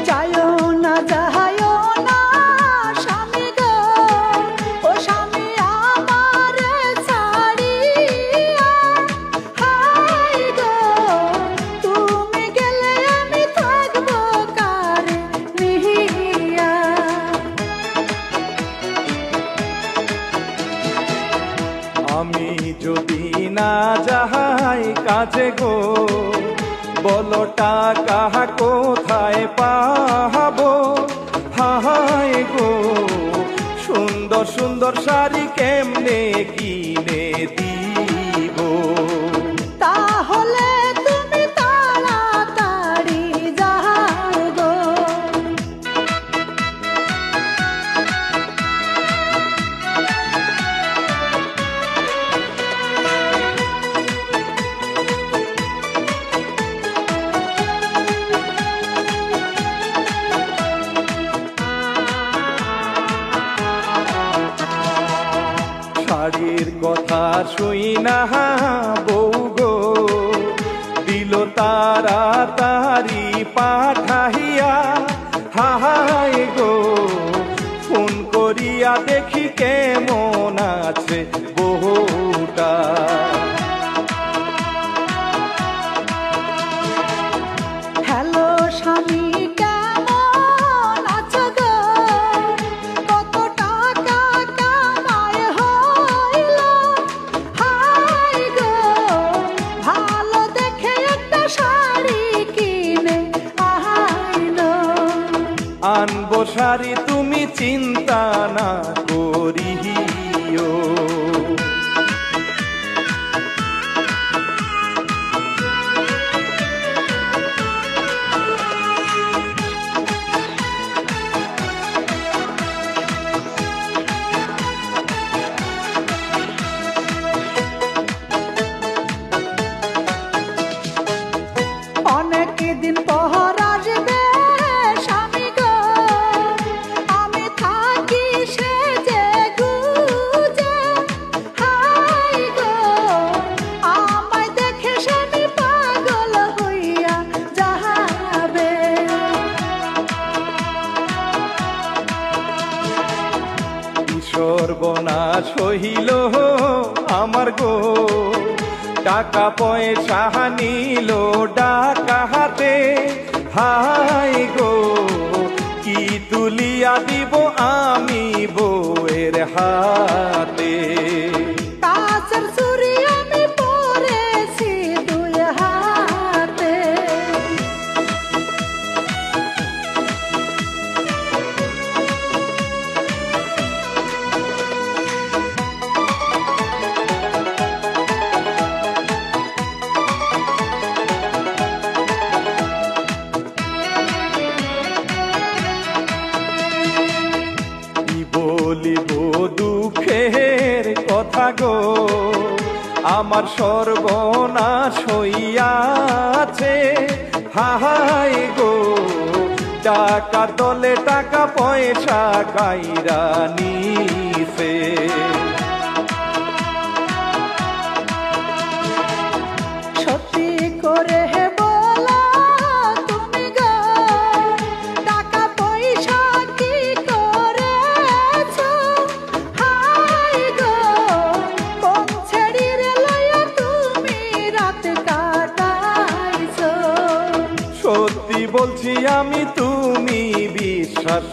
যায়ও না যায়ও না স্বামী গো, ও স্বামী আমারে ছাড়িয়া, হায় গো তুমি গেলে আমি থাকবো কারে নিহিয়া। আমি যদি না যাই কাজে গো, বলো টাকা কোথায় পাবো? হায় গো সুন্দর সুন্দর শাড়ি কেমনে কিনে দিব? তাহলে তুমি তাড়াতাড়ি যাও গো। শাড়ির কথা শুই না বউ গো, দিল তাড়াতাড়ি পাঠাইয়া, হায় গো ফোন করিয়া দেখি কেমন আছে বহুটা। হ্যালো স্বামী কেমন আছো গো, কত টাকা কামাই হইল, হায় গো ভালো দেখে একটা শাড়ি কিনে আইলো। আনবো শাড়ি তুমি চিন্তা না করিও। অনেক দিন পর আসবে স্বামী গো, আমি থাকি সেজে গুজে, হায় গো আমায় দেখে স্বামী পাগল হইয়া যাবে। সর্বনাশ হইল আমার গো, টাকা পয়সা নিল ডাকা হাতে, হায় গো কি তুলিয়া দিব আমি বউয়ের হাতে? কাছের চুড়ি আমি পরেছি দুই হাতে। কি বলিব দুঃখের কথা গো, আমার সর্বনাশ হইয়াছে, হায় গো টাকা দলে টাকা পয়সা কাইরা নিছে। সত্যি করে বলো তুমি গো, টাকা পয়সা কি করেছো, হায় গো কোন ছেড়িরে লইয়া তুমি রাত কাটাইছো। সত্যি বলছি আমি, তুমি বিশ্বাস